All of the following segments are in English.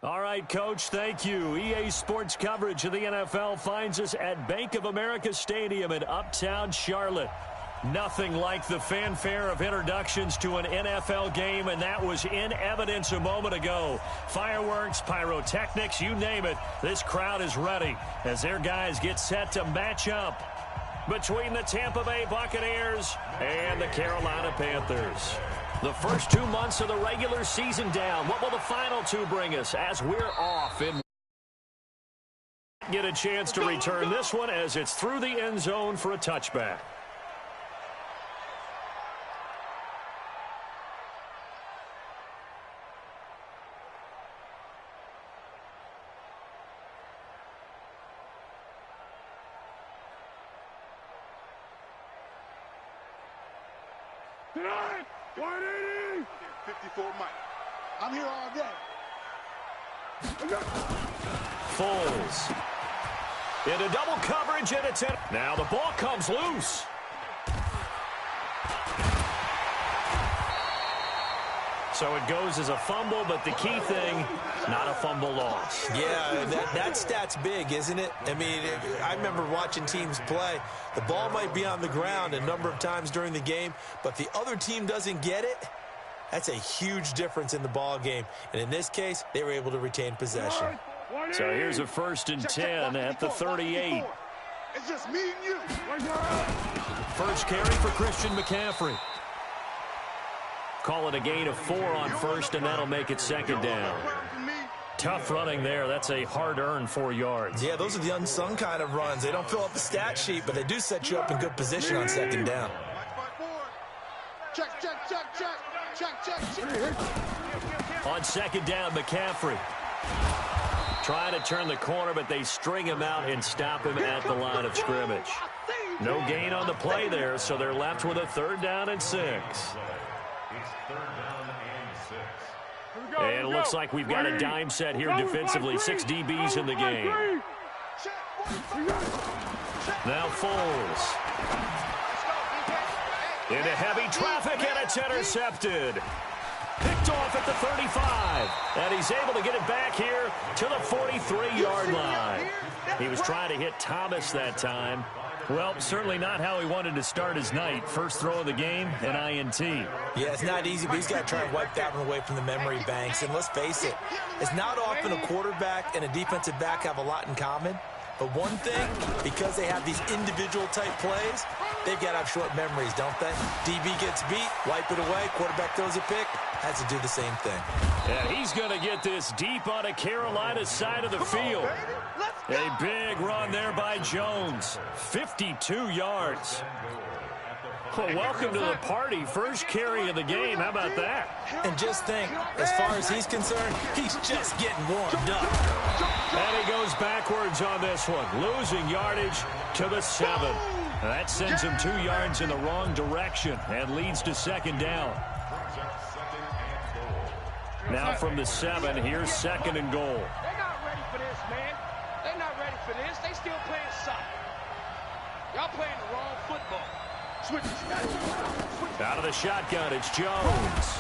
All right, Coach, thank you. EA Sports coverage of the NFL finds us at Bank of America Stadium in Uptown Charlotte. Nothing like the fanfare of introductions to an NFL game, and that was in evidence a moment ago. Fireworks, pyrotechnics, you name it. This crowd is ready as their guys get set to match up between the Tampa Bay Buccaneers and the Carolina Panthers. The first 2 months of the regular season down. What will the final two bring us as we're off? And get a chance to return this one as it's through the end zone for a touchback. Tonight, 180! 54 Mike. I'm here all day. Foles. Into double coverage, and it's in. Now the ball comes loose. So it goes as a fumble, but the key thing, not a fumble loss. Yeah, that stat's big, isn't it? I mean, I remember watching teams play. The ball might be on the ground a number of times during the game, but the other team doesn't get it. That's a huge difference in the ball game. And in this case, they were able to retain possession. So here's a 1st and 10 at the 38. It's just me and you. First carry for Christian McCaffrey. Call it a gain of 4 on first, and that'll make it 2nd down. Tough running there. That's a hard-earned 4 yards. Yeah, those are the unsung kind of runs. They don't fill up the stat sheet, but they do set you up in good position on 2nd down. Check. On 2nd down, McCaffrey. Trying to turn the corner, but they string him out and stop him at the line of scrimmage. No gain on the play there, so they're left with a 3rd down and 6. And it looks like we've got a dime set here defensively. 6 DBs in the game. Now Foles. Into heavy traffic, and it's intercepted. Picked off at the 35. And he's able to get it back here to the 43-yard line. He was trying to hit Thomas that time. Well, certainly not how he wanted to start his night. First throw of the game, an INT. Yeah, it's not easy, but he's got to try and wipe that one away from the memory banks. And let's face it, it's not often a quarterback and a defensive back have a lot in common. But one thing, because they have these individual type plays, they've got to have short memories, don't they? DB gets beat, wipe it away, quarterback throws a pick, has to do the same thing. And he's going to get this deep on a Carolina side of the field. A big run there by Jones. 52 yards. Well, welcome to the party. First carry of the game. How about that? And just think, as far as he's concerned, he's just getting warmed up. And he goes backwards on this one, losing yardage to the 7. That sends him 2 yards in the wrong direction and leads to 2nd down. Now from the 7, here's 2nd and goal. They're not ready for this, man. They're not ready for this. They still playing soccer. Y'all playing the wrong football. Out of the shotgun, it's Jones.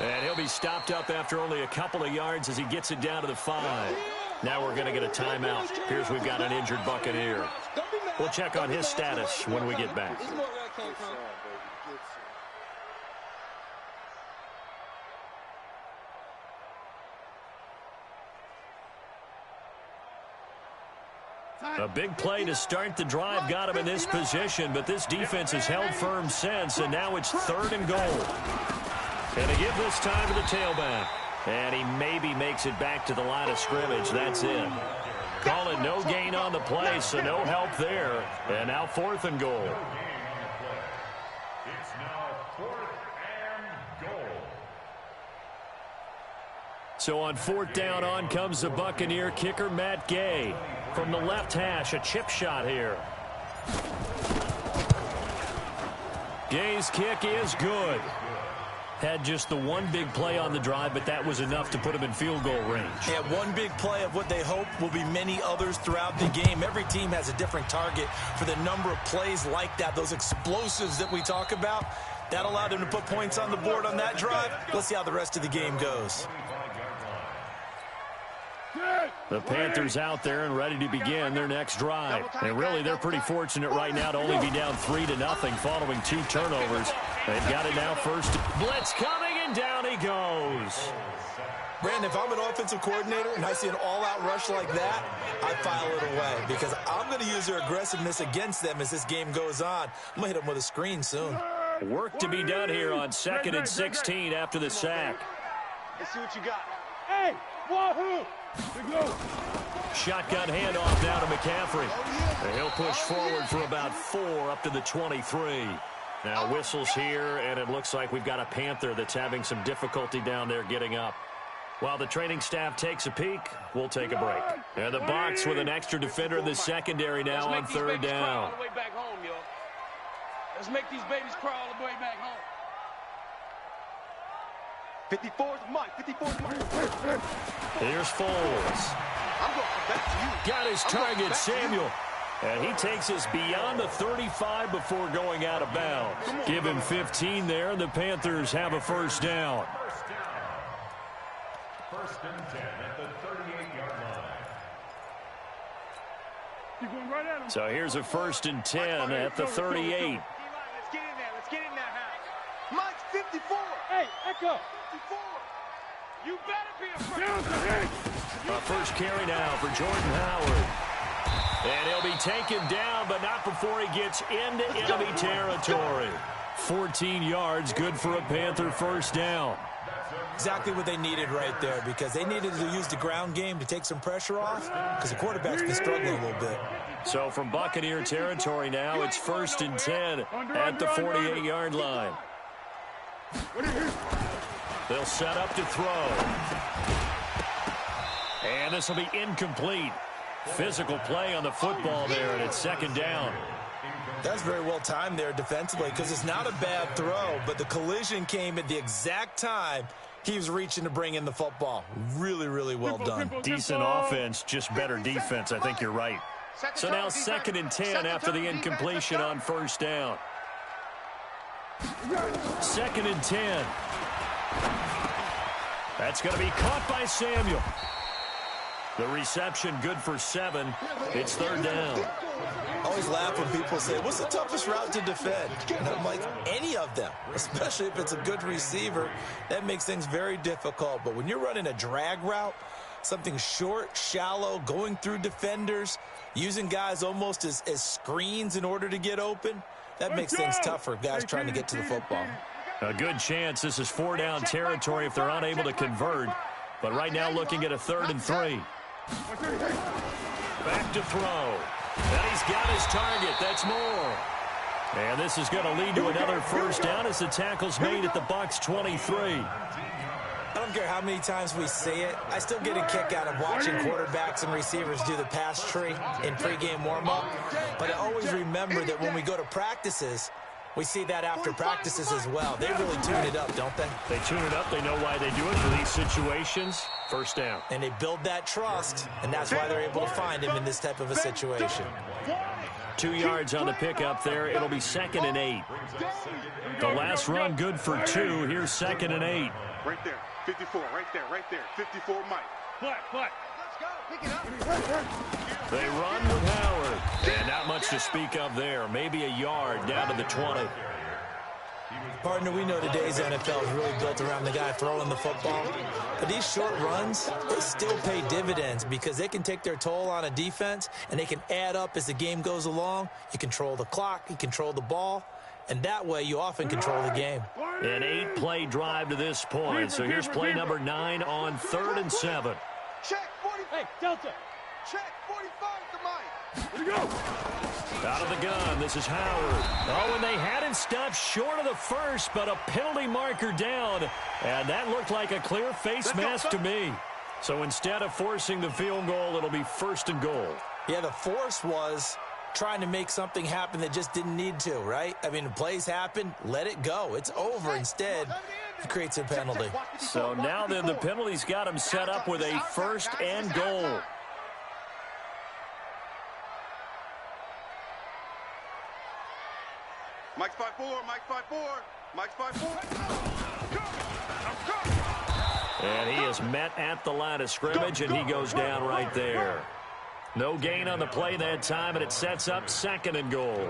And he'll be stopped up after only a couple of yards as he gets it down to the 5. Now we're going to get a timeout. Here's we've got an injured Buccaneer. We'll check on his status when we get back. A big play to start the drive got him in this position, but this defense has held firm since, and now it's 3rd and goal. And to give this time to the tailback. And he maybe makes it back to the line of scrimmage. That's it. Call it no gain on the play, so no help there. And now 4th and goal. It's now 4th and goal. So on 4th down, on comes the Buccaneer kicker, Matt Gay. From the left hash, a chip shot here. Gay's kick is good. Had just the one big play on the drive, but that was enough to put him in field goal range. Yeah, one big play of what they hope will be many others throughout the game. Every team has a different target for the number of plays like that, those explosives that we talk about. That allowed him to put points on the board on that drive. Let's see how the rest of the game goes. The Panthers out there and ready to begin their next drive. And really, they're pretty fortunate right now to only be down 3-0 following 2 turnovers. They've got it now first. Blitz coming, and down he goes. Brandon, if I'm an offensive coordinator and I see an all-out rush like that, I file it away because I'm going to use their aggressiveness against them as this game goes on. I'm going to hit them with a screen soon. Work to be done here on 2nd and 16 after the sack. Let's see what you got. Hey, wahoo! Go. Shotgun handoff now to McCaffrey. And he'll push forward for about 4 up to the 23. Now whistles here, and it looks like we've got a Panther that's having some difficulty down there getting up. While the training staff takes a peek, we'll take a break. And the box with an extra defender in the secondary now on 3rd down. Let's make these babies crawl all the way back home. 54's Mike. 54's Mike. Here's Foles. I'm going back to you. Got his target, Samuel. And he takes us beyond the 35 before going out of bounds. Give him 15 there, and the Panthers have a first down. First and 10 at the 38-yard line. Keep going right at him. So here's a 1st and 10 at the 38. Let's get in there. Let's get in that house. Mike's 54. Hey, Echo. 54. You better be afraid. Down to him. First carry now for Jordan Howard. And he'll be taken down, but not before he gets into enemy territory. 14 yards, good for a Panther first down. Exactly what they needed right there because they needed to use the ground game to take some pressure off because the quarterback's been struggling a little bit. So from Buccaneer territory now, it's 1st and 10 at the 48-yard line. They'll set up to throw. And this will be incomplete. Physical play on the football there, and it's 2nd down. That's very well timed there defensively because it's not a bad throw, but the collision came at the exact time he was reaching to bring in the football. Really, really well done. Decent offense, just better defense. I think you're right. So now 2nd and 10 after the incompletion on 1st down. 2nd and 10. That's going to be caught by Samuel. The reception good for 7. It's 3rd down. I always laugh when people say, what's the toughest route to defend? And I'm like, any of them, especially if it's a good receiver. That makes things very difficult. But when you're running a drag route, something short, shallow, going through defenders, using guys almost as screens in order to get open, that makes things tough for guys trying to get to the football. A good chance this is 4-down territory if they're unable to convert. But right now looking at a 3rd and 3. Back to throw. And he's got his target. That's more. And this is going to lead to another first down as the tackle's made at the Bucs 23. I don't care how many times we say it. I still get a kick out of watching quarterbacks and receivers do the pass tree in pregame warm-up. But I always remember that when we go to practices, we see that after practices as well. They really tune it up, don't they? They tune it up. They know why they do it for these situations. First down. And they build that trust, and that's why they're able to find him in this type of a situation. 2 yards on the pickup there. It'll be 2nd and 8. The last run good for 2. Here's 2nd and 8. Right there. 54. Right there. Right there. 54 Mike. What? Let's go. Pick it up. They run with Howard. And not much to speak of there. Maybe a yard down to the 20. Partner, we know today's NFL is really built around the guy throwing the football. But these short runs, they still pay dividends because they can take their toll on a defense and they can add up as the game goes along. You control the clock, you control the ball, and that way you often control the game. An 8-play drive to this point. So here's play number 9 on 3rd and 7. Check 40. Hey, Delta. Check 45 to Mike. Here we go. Out of the gun, this is Howard. Oh, and they had him stopped short of the first, but a penalty marker down. And that looked like a clear face mask to me. So instead of forcing the field goal, it'll be 1st and goal. Yeah, the force was trying to make something happen that just didn't need to, right? I mean, the plays happen, let it go. It's over. Instead, it creates a penalty. So now then the penalty's got him set up with a 1st and goal. Mike's 5-4. Mike's 5-4. Mike's 5-4. And he is met at the line of scrimmage, and he goes down right there. No gain on the play that time, and it sets up 2nd and goal.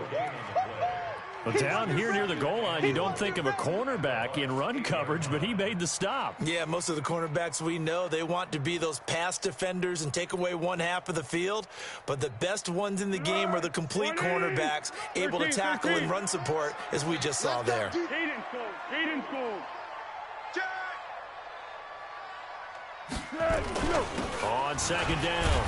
Well, down here near the goal line, you don't think of a cornerback in run coverage, but he made the stop. Yeah, most of the cornerbacks we know, they want to be those pass defenders and take away one half of the field. But the best ones in the game are the complete cornerbacks, able to tackle and run support, as we just saw there. On 2nd down,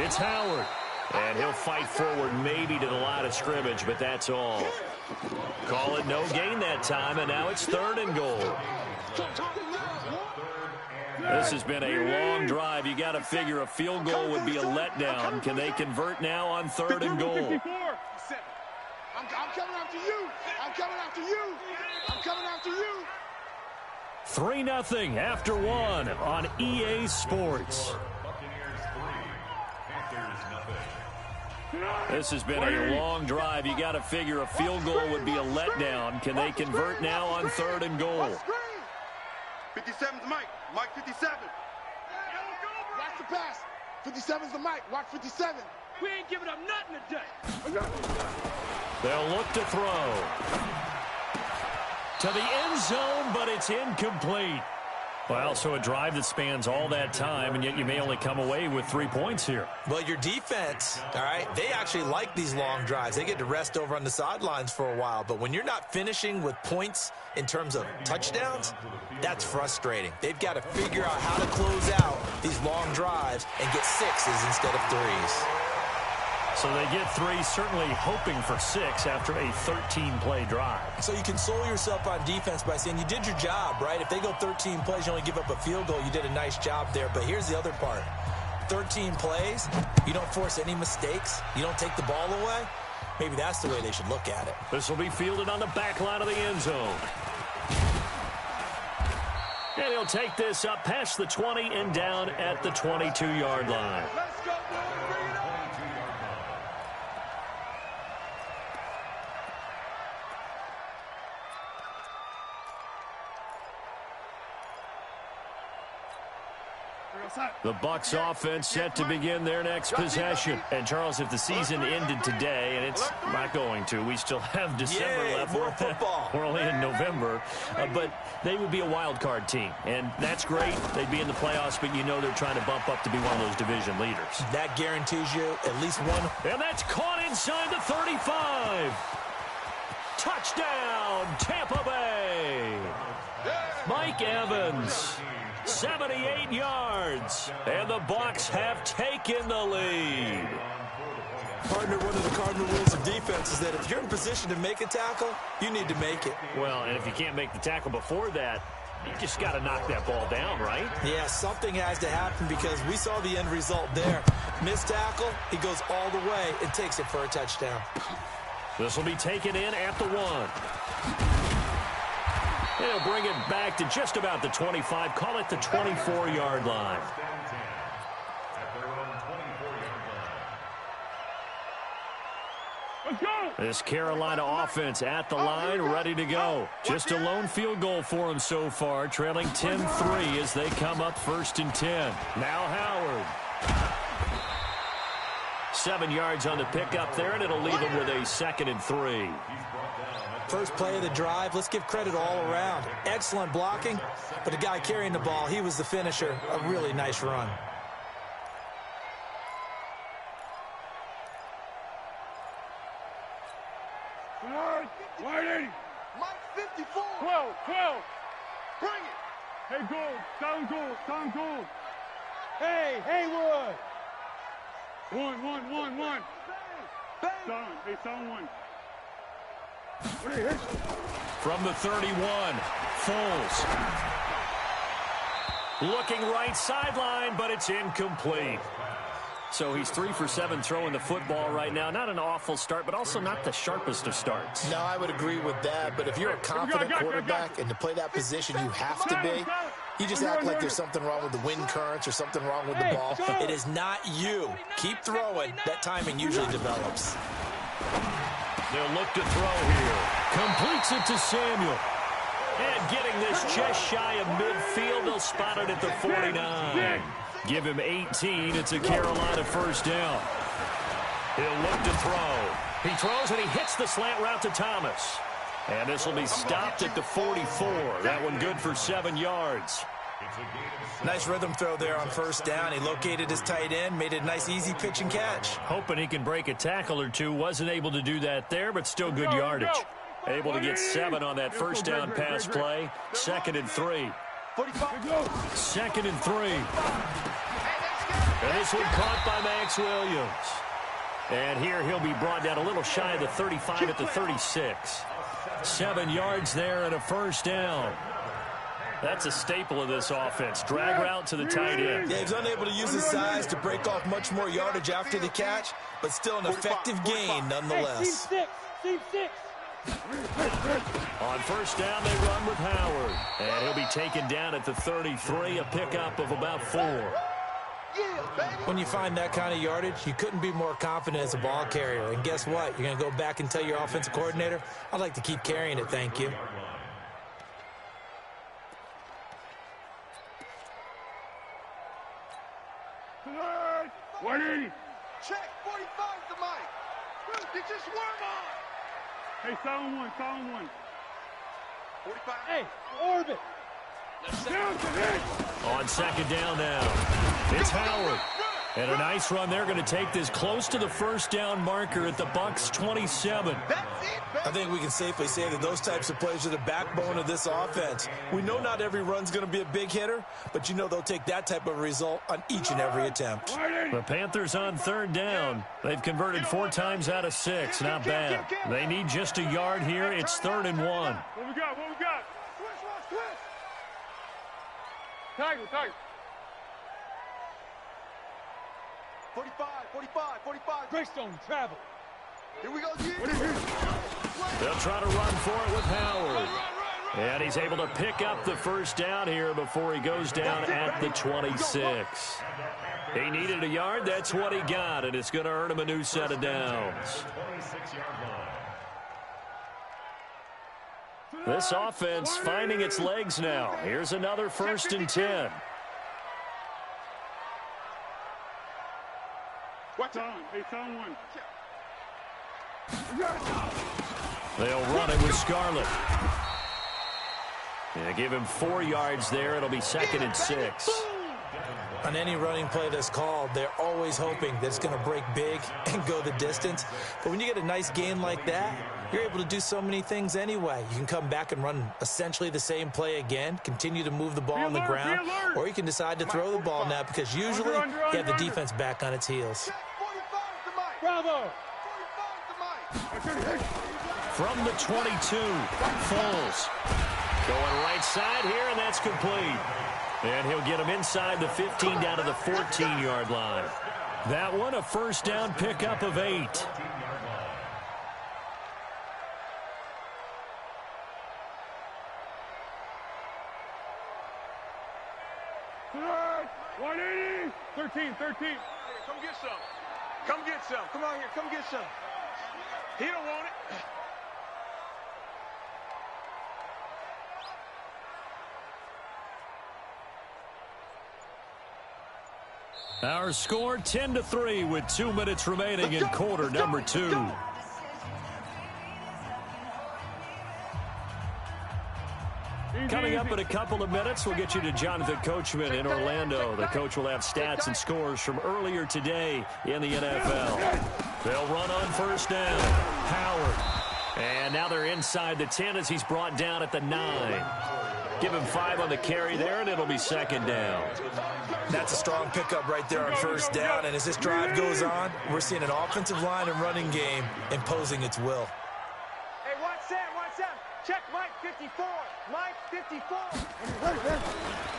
it's Howard. And he'll fight forward maybe to the line of scrimmage, but that's all. Call it no gain that time, and now it's 3rd and goal. This has been a long drive. You got to figure a field goal would be a letdown. Can they convert now on 3rd and goal? I'm coming after you. I'm coming after you. I'm coming after you. 3-0 after 1 on EA Sports. This has been a long drive. You got to figure a field goal would be a letdown. Can they convert now on 3rd and goal? 57's Mike. Mike 57. Watch the pass. 57's the Mike. Watch 57. We ain't giving up nothing today. They'll look to throw. To the end zone, but it's incomplete. Well, so a drive that spans all that time, and yet you may only come away with 3 points here. Well, your defense, all right, they actually like these long drives. They get to rest over on the sidelines for a while. But when you're not finishing with points in terms of touchdowns, that's frustrating. They've got to figure out how to close out these long drives and get 6s instead of 3s. So they get 3, certainly hoping for 6 after a 13-play drive. So you console yourself on defense by saying you did your job, right? If they go 13 plays, you only give up a field goal, you did a nice job there. But here's the other part. 13 plays, you don't force any mistakes, you don't take the ball away. Maybe that's the way they should look at it. This will be fielded on the back line of the end zone. And he'll take this up past the 20 and down at the 22-yard line. Let's go, boy. Bring it on. The Bucs offense set to begin their next possession. And, Charles, if the season ended today, and it's not going to, we still have December left. More football. We're only in November. But they would be a wild card team. And that's great. They'd be in the playoffs, but you know they're trying to bump up to be one of those division leaders. That guarantees you at least one. And that's caught inside the 35. Touchdown, Tampa Bay. Mike Evans. 78 yards, and the Bucs have taken the lead. Partner, one of the cardinal rules of defense is that if you're in position to make a tackle, you need to make it. Well, and if you can't make the tackle before that, you just got to knock that ball down, right? Yeah, something has to happen because we saw the end result there. Missed tackle, he goes all the way and takes it for a touchdown. This will be taken in at the 1. They'll bring it back to just about the 25. Call it the 24-yard line. This Carolina offense at the line, ready to go. Just a lone field goal for them so far, trailing 10-3 as they come up 1st and 10. Now Howard. 7 yards on the pickup there, and it'll leave them with a 2nd and 3. First play of the drive, let's give credit all around. Excellent blocking, but the guy carrying the ball, he was the finisher. A really nice run. Whiting. Mike 54. 12. Bring it. Hey, Gold. Down Gold. Hey, Haywood. One. Bang. Hey, sound one. From the 31, Foles. Looking right sideline, but it's incomplete. So he's 3 for 7 throwing the football right now. Not an awful start, but also not the sharpest of starts. No, I would agree with that. But if you're a confident quarterback and to play that position you have to be, you just act like there's something wrong with the wind currents or something wrong with the ball. It is not you. Keep throwing. That timing usually develops. They'll look to throw here. Completes it to Samuel. And getting this just shy of midfield, they'll spot it at the 49. Give him 18. It's a Carolina first down. He'll look to throw. He throws and he hits the slant route to Thomas. And this will be stopped at the 44. That one good for 7 yards. Nice rhythm throw there on first down. He located his tight end, made it a nice easy pitch and catch. Hoping he can break a tackle or two. Wasn't able to do that there, but still good yardage. Able to get 7 on that first down pass play. 2nd and 3. 2nd and 3. And this one caught by Max Williams. And here he'll be brought down a little shy of the 35 at the 36. 7 yards there and a first down. That's a staple of this offense. Drag route to the tight end. Yeah, he's unable to use his size to break off much more yardage after the catch, but still an effective gain nonetheless. Team 6. On first down, they run with Howard. And he'll be taken down at the 33, a pickup of about 4. When you find that kind of yardage, you couldn't be more confident as a ball carrier. And guess what? You're going to go back and tell your offensive coordinator, I'd like to keep carrying it, thank you. Check, 45's the mic. They just warm on. Hey, silent one. 45. Hey, orbit. On second down now, it's Howard. And a nice run. They're going to take this close to the first down marker at the Bucs 27. I think we can safely say that those types of plays are the backbone of this offense. We know not every run's going to be a big hitter, but you know they'll take that type of result on each and every attempt. The Panthers on third down. They've converted 4 times out of 6. Not bad. They need just a yard here. It's 3rd and 1. What we got? Twist. Tiger. 45. Greystone, travel. Here we go, G. They'll try to run for it with Howard. And he's able to pick up the first down here before he goes down at the 26. He needed a yard. That's what he got, and it's going to earn him a new set of downs. This offense finding its legs now. Here's another 1st and 10. Watch out. Hey, someone. They'll run it with Scarlett. Yeah, give him 4 yards there. It'll be 2nd and 6. On any running play that's called, they're always hoping that it's going to break big and go the distance. But when you get a nice gain like that, you're able to do so many things anyway. You can come back and run essentially the same play again, continue to move the ball on the ground, or you can decide to throw the ball now because usually you have the defense back on its heels. Bravo. From the 22, Foles. Going right side here, and that's complete. And he'll get him inside the 15 down to the 14-yard line. That one, a first down pickup of 8. $180. 13. Come get some. Come on here. Come get some. He don't want it. Our score 10-3 with 2 minutes remaining in quarter number 2. Coming up in a couple of minutes, we'll get you to Jonathan Coachman in Orlando. The coach will have stats and scores from earlier today in the NFL. They'll run on first down. Howard. And now they're inside the 10 as he's brought down at the 9. Give him 5 on the carry there, and it'll be 2nd down. That's a strong pickup right there on first down. And as this drive goes on, we're seeing an offensive line and running game imposing its will. Hey, watch Sam. Check Mike 54. Mike 54.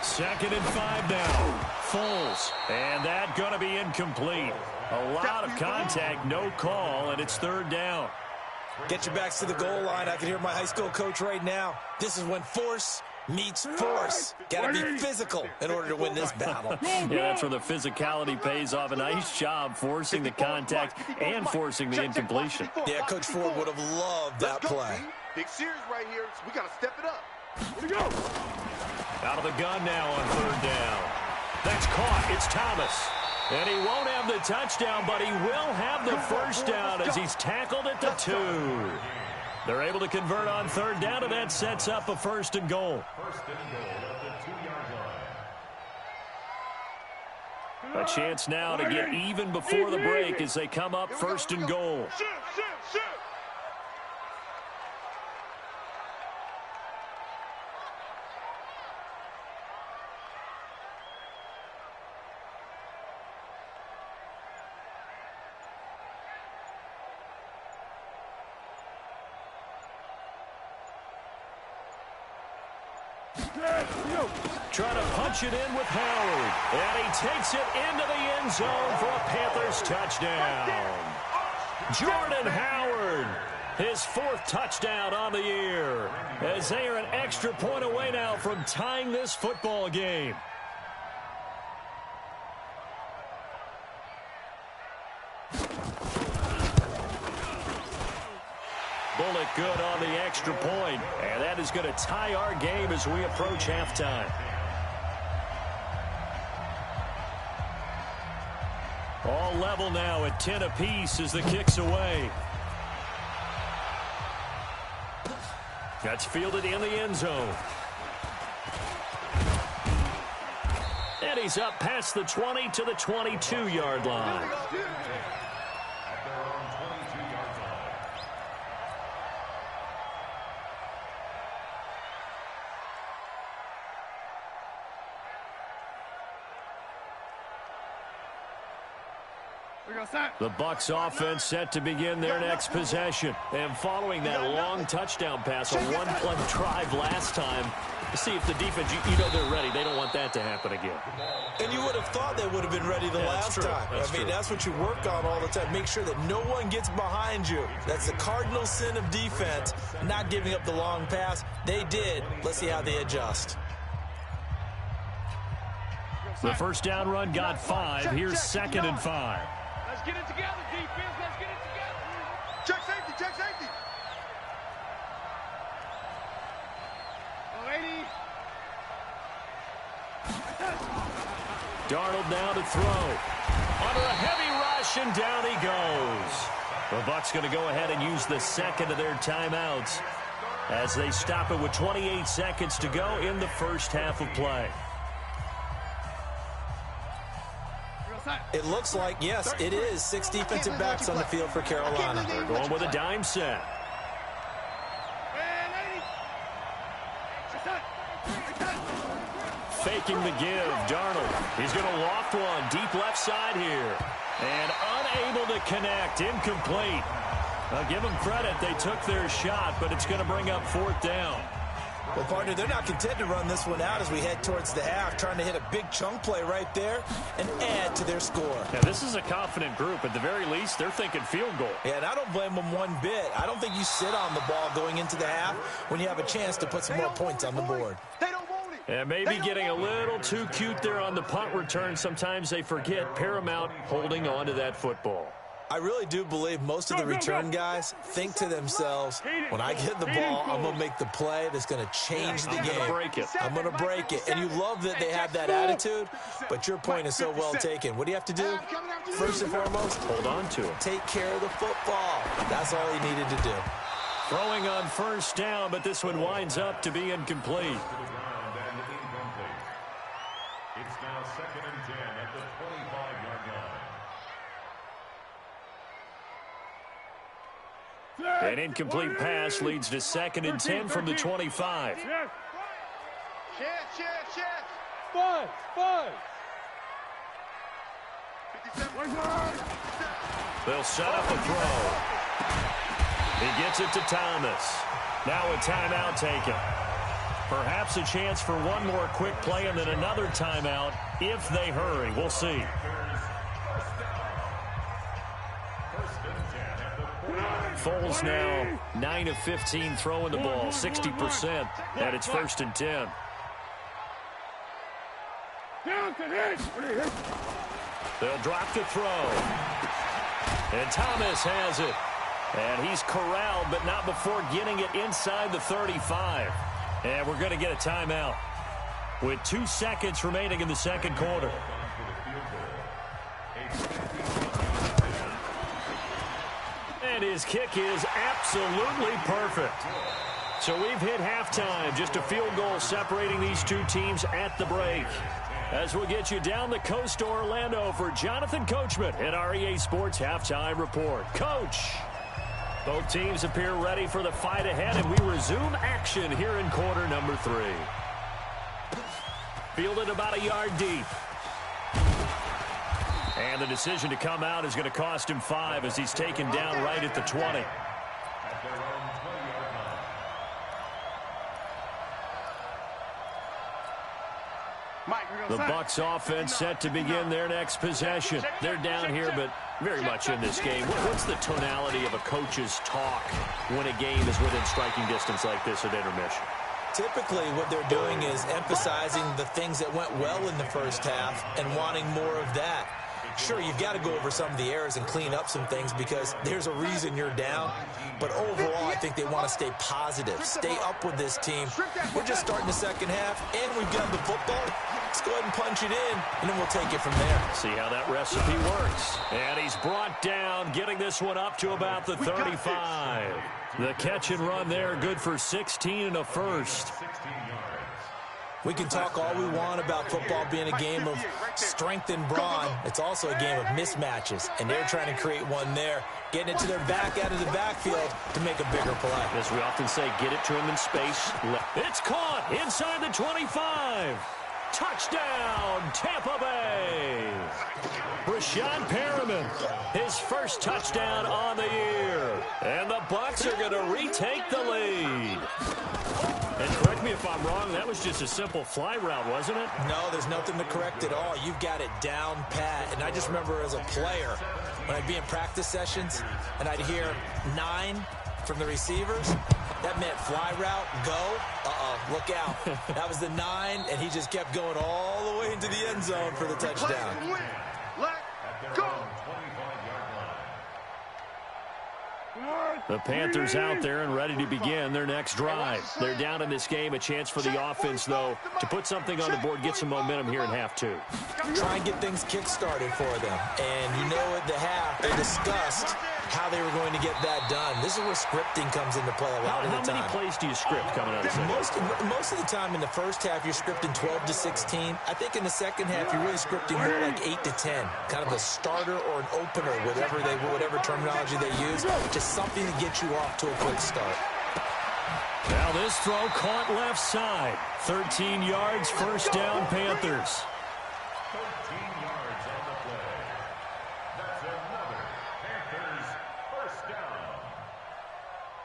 2nd and 5 now. Foles. And that going to be incomplete. A lot of contact, no call, and it's 3rd down. Get your backs to the goal line. I can hear my high school coach right now. This is when force meets force. Got to be physical in order to win this battle. Yeah, that's where the physicality pays off. A nice job forcing the contact and forcing the incompletion. Yeah, Coach Ford would have loved that play. Big series right here. We got to step it up. Here we go. Out of the gun now on third down. That's caught. It's Thomas. And he won't have the touchdown, but he will have the first down as he's tackled at the 2. They're able to convert on third down, and that sets up a 1st and goal. First and goal at the 2-yard line. A chance now to get even before the break as they come up 1st and goal. Shoot, shoot, shoot. Trying to punch it in with Howard. And he takes it into the end zone for a Panthers touchdown. Jordan Howard, his 4th touchdown on the year, as they are an extra point away now from tying this football game. Bullet good on the extra point, and that is going to tie our game as we approach halftime. All level now at 10 apiece as the kick's away. That's fielded in the end zone. And he's up past the 20 to the 22-yard line. The Bucs offense set to begin their next possession. And following that long touchdown pass, a one-play drive last time, to see if the defense, you know they're ready. They don't want that to happen again. And you would have thought they would have been ready the last time. That's what you work on all the time. Make sure that no one gets behind you. That's the cardinal sin of defense, not giving up the long pass. They did. Let's see how they adjust. The first down run got 5. Here's 2nd and 5. Let's get it together, defense. Let's get it together. Check safety, check safety. Oh, 80. Darnold now to throw. Under a heavy rush, and down he goes. The Bucs going to go ahead and use the 2nd of their timeouts as they stop it with 28 seconds to go in the first half of play. It looks like, yes, it is 6 defensive backs on the field for Carolina. They're going with a dime set. Faking the give, Darnold. He's going to loft one deep left side here. And unable to connect, incomplete. I'll give them credit, they took their shot, but it's going to bring up 4th down. Well, partner, they're not content to run this one out as we head towards the half, trying to hit a big chunk play right there and add to their score. Yeah, this is a confident group. At the very least, they're thinking field goal. Yeah, and I don't blame them one bit. I don't think you sit on the ball going into the half when you have a chance to put some more points on the board. They don't want it. And maybe getting a little too cute there on the punt return. Sometimes they forget paramount holding on to that football. I really do believe most of the return guys think to themselves, when I get the ball, I'm going to make the play that's going to change the game. I'm going to break it. I'm going to break it. And you love that they have that attitude, but your point is so well taken. What do you have to do? First and foremost, hold on to it. Take care of the football. That's all he needed to do. Throwing on first down, but this one winds up to be incomplete. It's now 2nd and 10 at the 25-yard line. An incomplete pass leads to 2nd and 10 from the 25. Check. Fun. 57. They'll set up a throw. He gets it to Thomas. Now a timeout taken. Perhaps a chance for one more quick play and then another timeout if they hurry. We'll see. Foles now 9 of 15 throwing the ball, 60%, and it's 1st and 10. They'll drop the throw. And Thomas has it. And he's corralled, but not before getting it inside the 35. And we're going to get a timeout with 2 seconds remaining in the second quarter. And his kick is absolutely perfect. So we've hit halftime. Just a field goal separating these two teams at the break. As we'll get you down the coast to Orlando for Jonathan Coachman in our EA Sports Halftime Report. Coach, both teams appear ready for the fight ahead, and we resume action here in quarter number 3. Fielded about a yard deep. And the decision to come out is going to cost him 5 as he's taken down right at the 20. The Bucs offense set to begin their next possession. They're down here, but very much in this game. What's the tonality of a coach's talk when a game is within striking distance like this at intermission? Typically, what they're doing is emphasizing the things that went well in the first half and wanting more of that. Sure, you've got to go over some of the errors and clean up some things because there's a reason you're down. But overall, I think they want to stay positive, stay up with this team. We're just starting the second half, and we've got the football. Let's go ahead and punch it in, and then we'll take it from there. See how that recipe works. And he's brought down, getting this one up to about the 35. The catch and run there, good for 16 and a first. We can talk all we want about football being a game of strength and brawn. It's also a game of mismatches, and they're trying to create one there, getting it to their back out of the backfield to make a bigger play. As we often say, get it to him in space. It's caught inside the 25. Touchdown, Tampa Bay. Rashad Perriman, his first touchdown on the year. And the Bucs are going to retake the lead. And correct me if I'm wrong, that was just a simple fly route, wasn't it? No, there's nothing to correct at all. You've got it down pat. And I just remember as a player, when I'd be in practice sessions and I'd hear 9 from the receivers, that meant fly route, go. Look out. That was the 9, and he just kept going all the way into the end zone for the touchdown. Let go. The Panthers out there and ready to begin their next drive. They're down in this game. A chance for the offense, though, to put something on the board, get some momentum here in half 2. Try and get things kick-started for them. And you know at the half, they discussed how they were going to get that done. This is where scripting comes into play a lot of the time. How many plays do you script coming out of the Most of the time in the first half, you're scripting 12 to 16. I think in the second half, you're really scripting more like 8 to 10. Kind of a starter or an opener, whatever terminology they use. Just something to get you off to a quick start. Now this throw caught left side. 13 yards, first down, Panthers. 13 yards on the play. That's another Panthers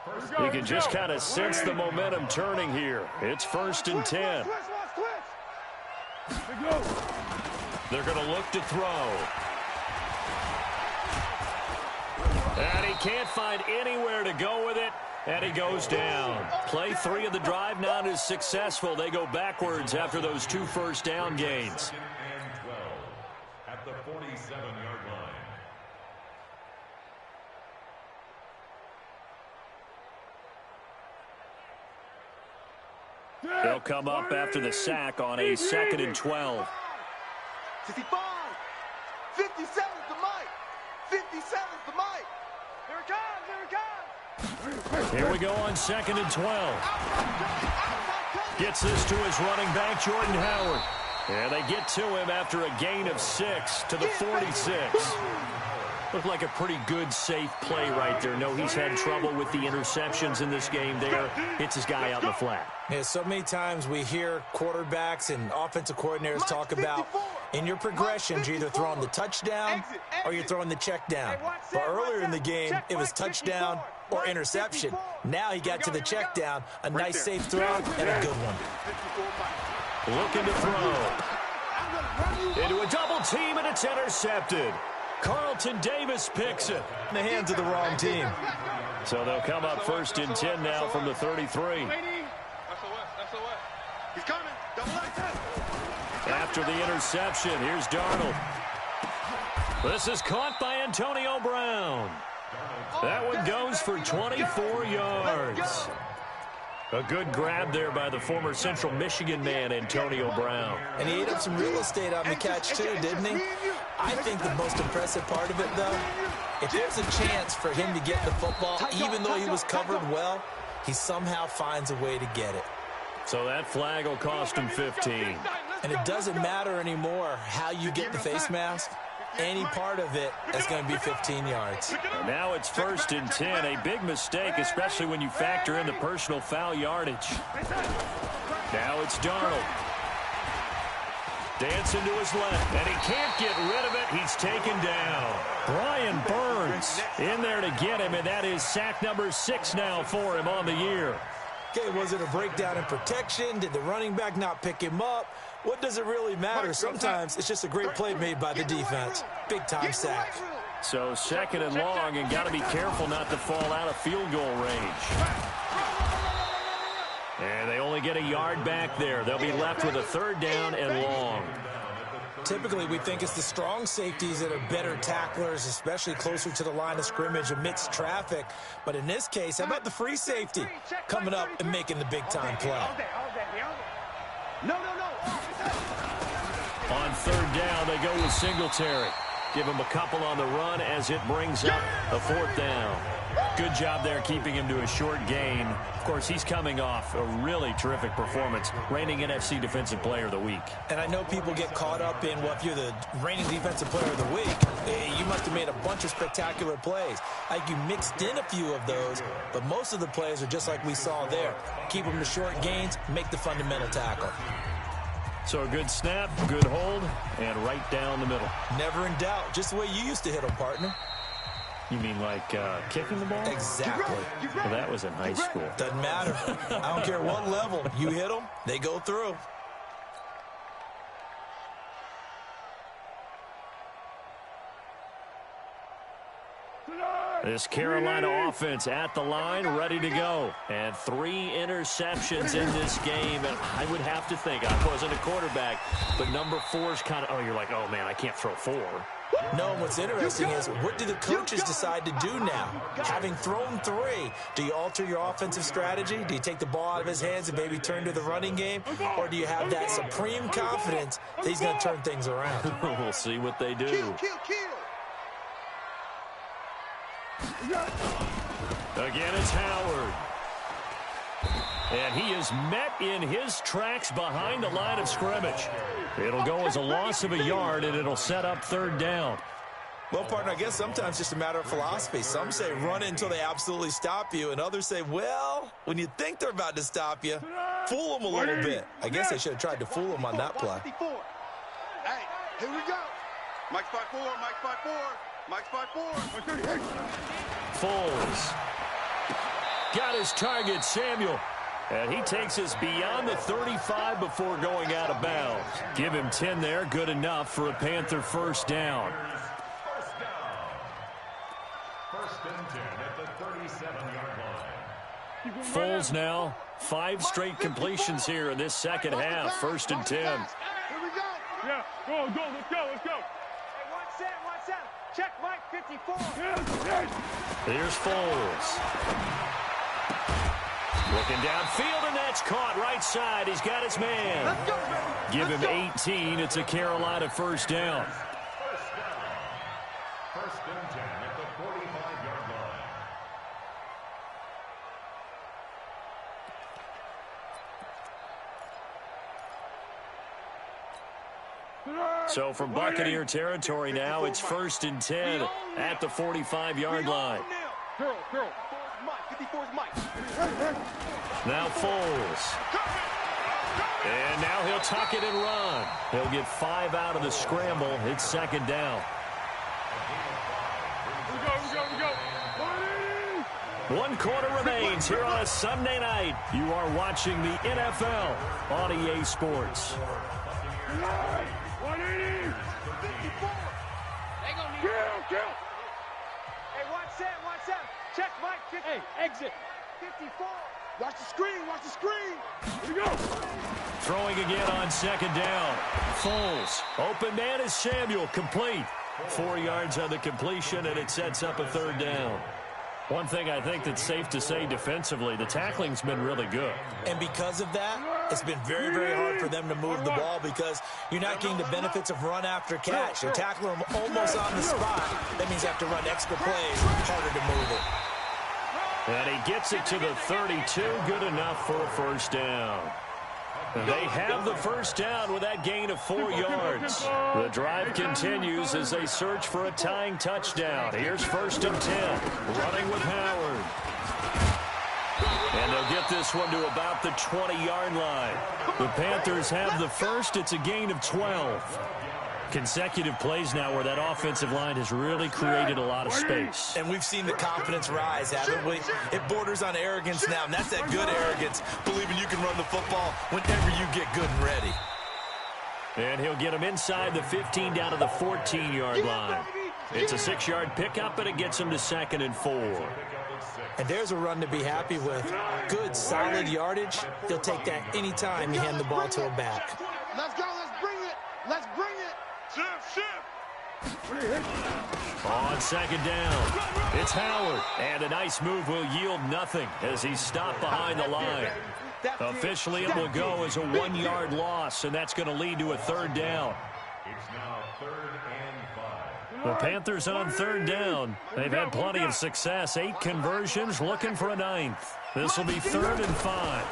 first down. You can just kind of sense the momentum turning here. It's 1st and 10. They're going to look to throw. And he can't find anywhere to go with it, and he goes down. Play 3 of the drive not as successful. They go backwards after those 2 first down gains. 2nd and 12 at the 47-yard line. They'll come up after the sack on a 2nd and 12. 65. 57's the mic. 57's the mic. Here it comes. Here it comes. Here we go on 2nd and 12. Gets this to his running back, Jordan Howard. And they get to him after a gain of 6 to the 46. Looked like a pretty good, safe play right there. No, he's had trouble with the interceptions in this game there. Hits his guy out in the flat. Yeah, so many times we hear quarterbacks and offensive coordinators talk about in your progressions, you're either throwing the touchdown or you're throwing the check down. But earlier in the game, it was touchdown or interception. Now he got to the check down, a nice safe throw, and a good one. Looking to throw. Into a double team, and it's intercepted. Carlton Davis picks it in the hands of the wrong team. So they'll come up 1st and 10 now from the 33. He's coming. Double action. After the interception, here's Darnold. This is caught by Antonio Brown. That one goes for 24 yards. A good grab there by the former Central Michigan man, Antonio Brown. And he ate up some real estate on the catch, too, didn't he? I think the most impressive part of it, though, if there's a chance for him to get the football, even though he was covered well, he somehow finds a way to get it. So that flag will cost him 15. And it doesn't matter anymore how you get the face mask. Any part of it, that's going to be 15 yards. Now it's 1st and 10. A big mistake, especially when you factor in the personal foul yardage. Now it's Darnold. Dancing to his left, and he can't get rid of it. He's taken down. Brian Burns in there to get him, and that is sack number 6 now for him on the year. Okay, was it a breakdown in protection? Did the running back not pick him up? What does it really matter? Sometimes it's just a great play made by the defense. Big-time sack. So 2nd and long, and got to be careful not to fall out of field goal range. And they only get a yard back there. They'll be left with a 3rd down and long. Typically, we think it's the strong safeties that are better tacklers, especially closer to the line of scrimmage amidst traffic. But in this case, how about the free safety coming up and making the big-time play? No. On 3rd down, they go with Singletary. Give him a couple on the run as it brings up a 4th down. Good job there keeping him to a short gain. Of course, he's coming off a really terrific performance, reigning NFC Defensive Player of the Week. And I know people get caught up in, well, if you're the reigning Defensive Player of the Week, you must have made a bunch of spectacular plays. Like you mixed in a few of those, but most of the plays are just like we saw there. Keep them to short gains, make the fundamental tackle. So a good snap, good hold, and right down the middle. Never in doubt. Just the way you used to hit them, partner. You mean like kicking the ball? Exactly. Well, that was in high school. Doesn't matter. I don't care what level. You hit them, they go through. This Carolina offense at the line, ready to go. And 3 interceptions in this game. And I would have to think, I wasn't a quarterback, but number 4 is kind of, oh, you're like, oh, man, I can't throw 4. No, what's interesting is, what do the coaches decide to do now? Having thrown 3, do you alter your offensive strategy? Do you take the ball out of his hands and maybe turn to the running game? Or do you have that supreme confidence that he's going to turn things around? We'll see what they do. Kill. Again, it's Howard. And he is met in his tracks behind the line of scrimmage. It'll go as a loss of a yard, and it'll set up 3rd down. Well, partner, I guess sometimes it's just a matter of philosophy. Some say run it until they absolutely stop you, and others say, well, when you think they're about to stop you, fool them a little bit. I guess they should have tried to fool them on that play. Hey, here we go. Mike's 5-4, Mike's 5-4. Foles got his target, Samuel. And he takes us beyond the 35 before going out of bounds. Give him 10 there, good enough for a Panther 1st down. 1st and 10 at the 37-yard line. Foles now, 5 straight completions here in this 2nd half. 1st and 10. Here we go. Yeah, go, let's go. Hey, one set. Check Mike 54. Yes. Here's Foles. Looking downfield, and that's caught right side. He's got his man. Let's go. Give him 18. It's a Carolina 1st down. 1st and 10 at the 45-yard line. So from Buccaneer territory now, it's 1st and 10 at the 45-yard line. Girl. 54's Mike. Now Foles. And now he'll tuck it and run. He'll get 5 out of the scramble. It's 2nd down. We go. 1 quarter remains here on a Sunday night. You are watching the NFL on EA Sports. 180. 54. They gonna need Kill. Hey, one set. Check Mike 50. Hey, exit. 54. Watch the screen. Here we go. Throwing again on 2nd down. Foles. Open man is Samuel. Complete. 4 yards on the completion, and it sets up a 3rd down. One thing I think that's safe to say defensively, the tackling's been really good. And because of that, it's been very, very hard for them to move the ball because you're not getting the benefits of run after catch. They're tackling them almost on the spot. That means you have to run extra plays, harder to move it. And he gets it to the 32, good enough for a first down. They have the first down with that gain of 4 yards. The drive continues as they search for a tying touchdown. Here's 1st and 10, running with Howard. And they'll get this one to about the 20-yard line. The Panthers have the first. It's a gain of 12. Consecutive plays now where that offensive line has really created a lot of space. And we've seen the confidence rise, haven't we? It borders on arrogance now, and that's that good arrogance, believing you can run the football whenever you get good and ready. And he'll get him inside the 15 down to the 14-yard line. It's a 6-yard pickup, and it gets him to 2nd and 4. And there's a run to be happy with. Good, solid yardage. He'll take that anytime you hand the ball to a back. Let's go. Let's bring it. Let's bring it. On 2nd down, it's Howard. And a nice move will yield nothing as he's stopped behind the line. Officially, it will go as a 1-yard loss, and that's going to lead to a 3rd down. It's now 3rd and 5. The Panthers on 3rd down. They've had plenty of success. 8 conversions, looking for a 9th. This will be 3rd and 5.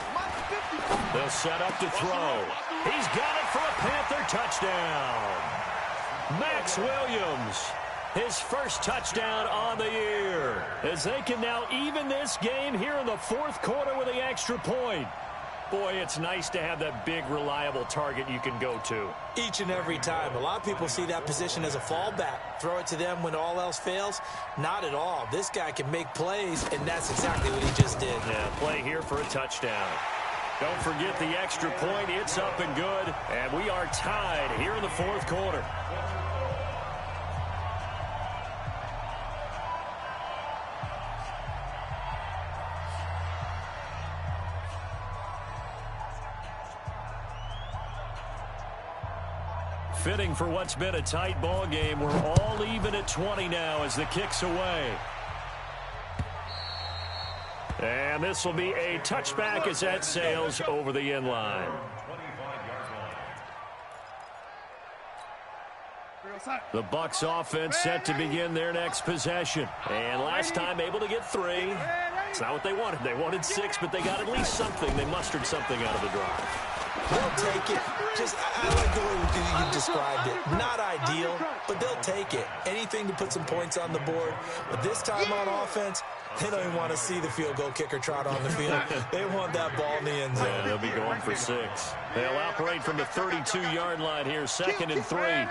They'll set up to throw. He's got it for a Panther touchdown. Max Williams, his first touchdown on the year, as they can now even this game here in the 4th quarter with the extra point. Boy, it's nice to have that big, reliable target you can go to. Each and every time. A lot of people see that position as a fallback. Throw it to them when all else fails. Not at all. This guy can make plays, and that's exactly what he just did. Yeah, play here for a touchdown. Don't forget the extra point. It's up and good, and we are tied here in the 4th quarter. Fitting for what's been a tight ball game. We're all even at 20 now as the kick's away. And this will be a touchback as that sails over the end line. The Bucs offense set to begin their next possession. And last time able to get 3. It's not what they wanted. They wanted 6, but they got at least something. They mustered something out of the drive. They'll take it. I like the way you described it. Not ideal, but they'll take it. Anything to put some points on the board. But this time on offense, they don't even want to see the field goal kicker trot on the field. They want that ball in the end zone. Yeah, they'll be going for 6. They'll operate from the 32-yard line here, 2nd and 3.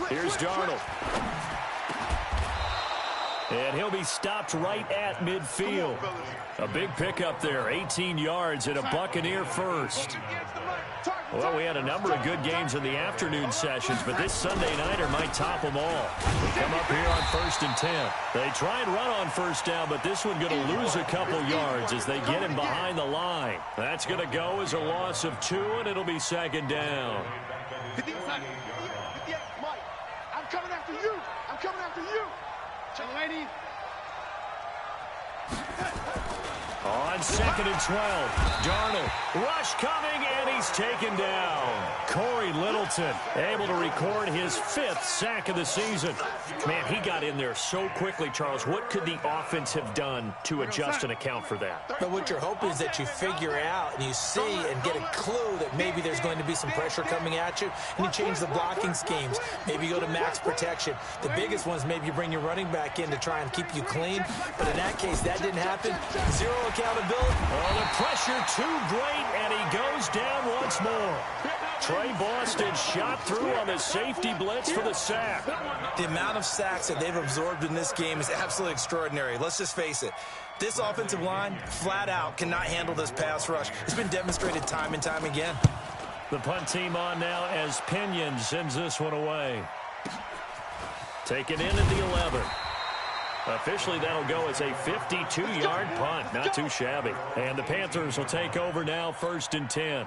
Here's Darnold. And he'll be stopped right at midfield. A big pickup there, 18 yards and a Buccaneer first. Well, we had a number of good games in the afternoon sessions, but this Sunday nighter might top them all. We come up here on 1st and 10. They try and run on 1st down, but this one going to lose a couple yards as they get him behind the line. That's going to go as a loss of 2, and it'll be 2nd down. 58, Mike. I'm coming after you. I'm coming after you. Lady. On 2nd and 12, Darnold, rush coming, and he's taken down. Corey Littleton able to record his 5th sack of the season. Man, he got in there so quickly, Charles. What could the offense have done to adjust and account for that? But what you're hoping is that you figure out and you see and get a clue that maybe there's going to be some pressure coming at you, and you change the blocking schemes. Maybe you go to max protection. The biggest one is maybe you bring your running back in to try and keep you clean. But in that case, that didn't happen. 0 accountability. Oh, the pressure too great, and he goes down once more. Trey Boston shot through on the safety blitz for the sack. The amount of sacks that they've absorbed in this game is absolutely extraordinary. Let's just face it. This offensive line, flat out, cannot handle this pass rush. It's been demonstrated time and time again. The punt team on now as Pinion sends this one away. Taken in at the 11. Officially, that'll go as a 52-yard punt. Not too shabby. And the Panthers will take over now, 1st and 10.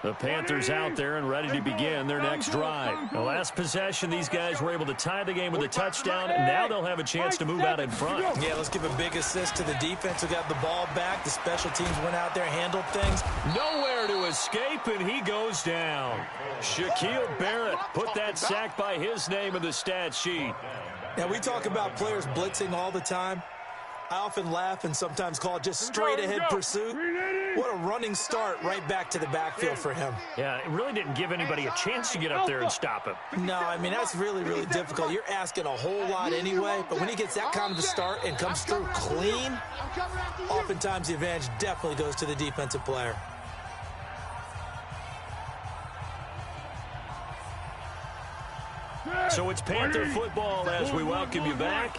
The Panthers out there and ready to begin their next drive. The last possession, these guys were able to tie the game with a touchdown, and now they'll have a chance to move out in front. Yeah, let's give a big assist to the defense who got the ball back. The special teams went out there, handled things. Nowhere to escape, and he goes down. Shaquille Barrett put that sack by his name in the stat sheet. Now, we talk about players blitzing all the time. I often laugh and sometimes call it just straight-ahead pursuit. What a running start right back to the backfield for him. Yeah, it really didn't give anybody a chance to get up there and stop him. No, I mean, that's really, really difficult. You're asking a whole lot anyway, but when he gets that kind of a start and comes through clean, oftentimes the advantage definitely goes to the defensive player. So it's Panther football as we welcome you back.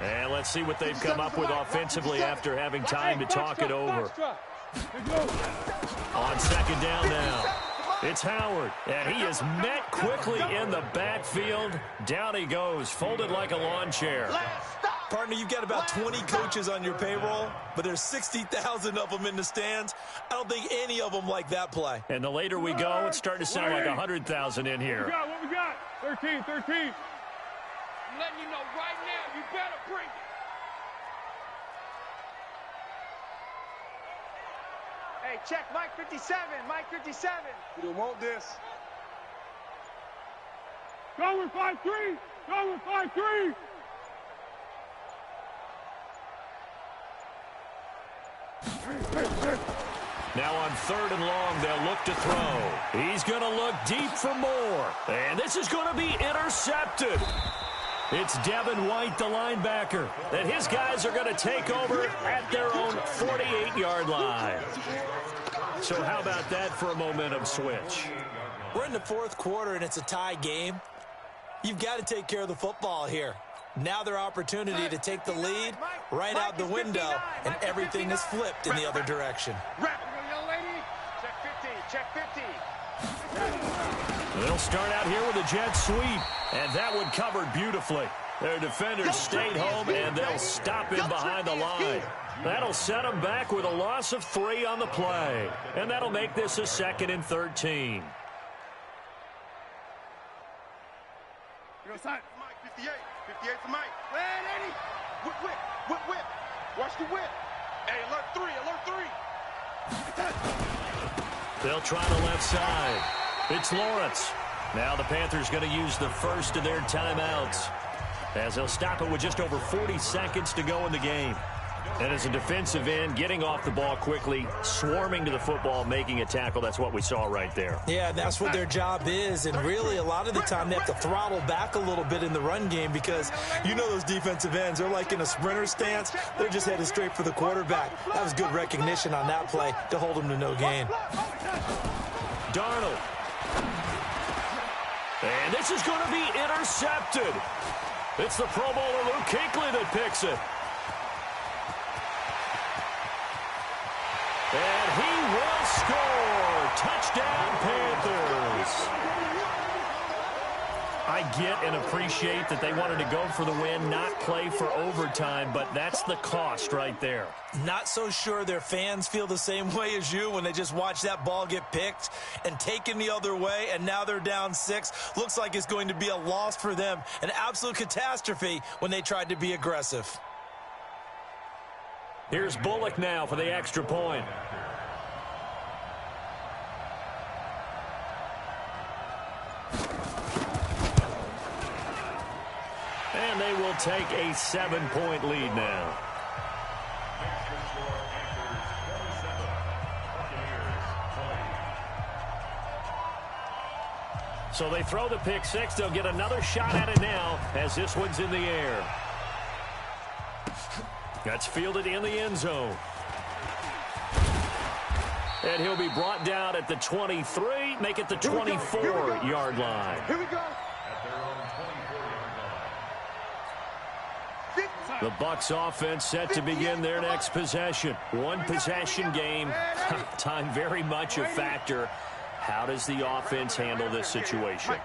And let's see what they've come up with offensively after having time to talk it over. On second down now, it's Howard. And he is met quickly in the backfield. Down he goes, folded like a lawn chair. Partner, you've got about 20 coaches on your payroll, but there's 60,000 of them in the stands. I don't think any of them like that play. And the later we go, it's starting to sound like 100,000 in here. What we got? 13. I'm letting you know right now, you better bring it. Hey, check Mike 57. Mike 57. You don't want this. Go with 5-3. Go with 5-3. Now on third and long, they'll look to throw. He's going to look deep for more. And this is going to be intercepted. It's Devin White, the linebacker, that his guys are going to take over at their own 48-yard line. So how about that for a momentum switch? We're in the fourth quarter, and it's a tie game. You've got to take care of the football here. Now their opportunity to take the lead right out the window, and everything is flipped in the other direction. Young lady, check 50. They'll start out here with a jet sweep, and that one covered beautifully. Their defenders stayed home, and they'll stop him behind the line. That'll set them back with a loss of 3 on the play, and that'll make this a 2nd and 13. Go side. Mike 58. 58 for Mike. Man, Eddie. Whip. Watch the whip. Hey, alert 3. They'll try the left side. It's Lawrence. Now the Panthers going to use the first of their timeouts, as they'll stop it with just over 40 seconds to go in the game. And as a defensive end, getting off the ball quickly, swarming to the football, making a tackle, that's what we saw right there. Yeah, that's what their job is, and really a lot of the time they have to throttle back a little bit in the run game because you know those defensive ends, they're like in a sprinter stance. They're just headed straight for the quarterback. That was good recognition on that play to hold them to no gain. Darnold. And this is going to be intercepted. It's the Pro Bowler Luke Kuechly that picks it. And he will score. Touchdown, Panthers. I get and appreciate that they wanted to go for the win, not play for overtime, but that's the cost right there. Not so sure their fans feel the same way as you when they just watch that ball get picked and taken the other way, and now they're down 6. Looks like it's going to be a loss for them, an absolute catastrophe when they tried to be aggressive. Here's Bullock now for the extra point. And they will take a 7-point lead now. So they throw the pick 6. They'll get another shot at it now as this one's in the air. That's fielded in the end zone. And he'll be brought down at the 23, make it the 24-yard line. Here we go. The Bucs offense set to begin their next possession. One possession game. Time very much a factor. How does the offense handle this situation?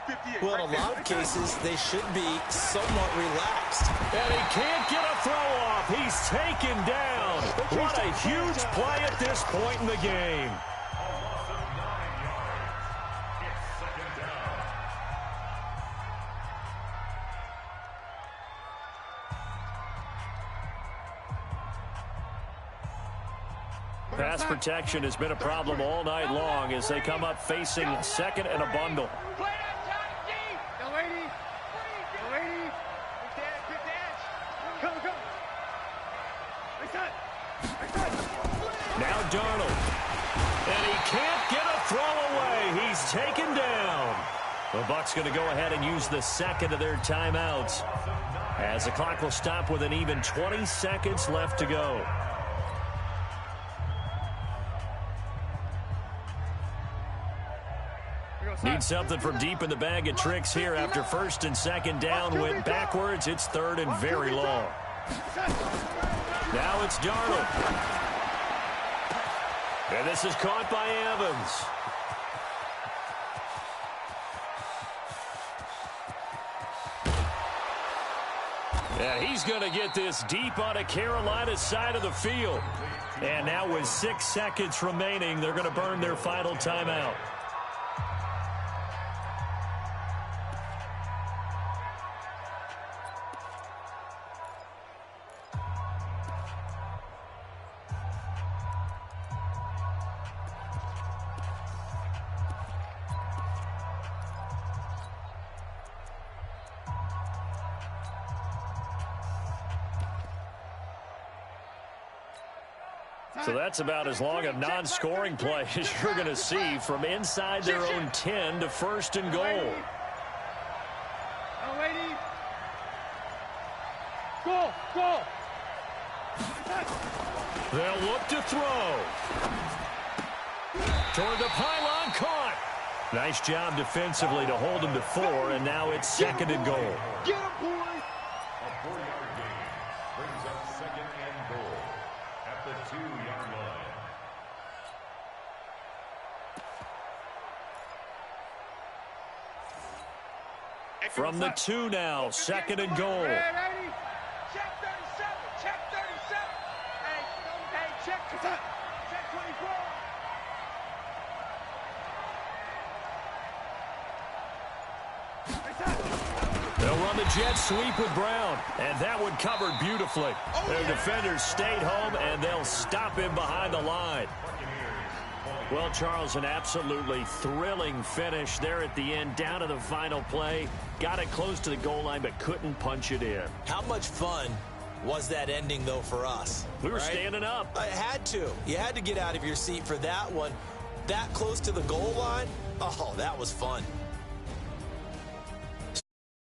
Well, in a lot of cases, they should be somewhat relaxed. And he can't get a throw off. He's taken down. What a huge play at this point in the game. Pass protection has been a problem all night long as they come up facing second and a bundle. Play that time, deep. Go, lady. Go, lady. Quick dance. Come. Now Darnold. And he can't get a throw away. He's taken down. The Bucs going to go ahead and use the second of their timeouts, as the clock will stop with an even 20 seconds left to go. Need something from deep in the bag of tricks here after first and second down went backwards. It's third and very long. Now it's Darnold. And this is caught by Evans. And he's going to get this deep on a Carolina side of the field. And now with 6 seconds remaining, they're going to burn their final timeout. So that's about as long a non-scoring play as you're going to see from inside their own 10 to first and goal. Go. They'll look to throw. Toward the pylon, caught. Nice job defensively to hold him to 4, and now it's second and goal. Get him, boy. A 4-yard gain brings up second and goal at the 2-yard line. From the 2 now, second and goal. Check 37. Check 37. Hey, check 24. They'll run the jet sweep with Brown, and that one covered beautifully. Their defenders stayed home, and they'll stop him behind the line. Well, Charles, an absolutely thrilling finish there at the end, down to the final play. Got it close to the goal line, but couldn't punch it in. How much fun was that ending, though, for us? We were standing up. I had to. You had to get out of your seat for that one. That close to the goal line? Oh, that was fun.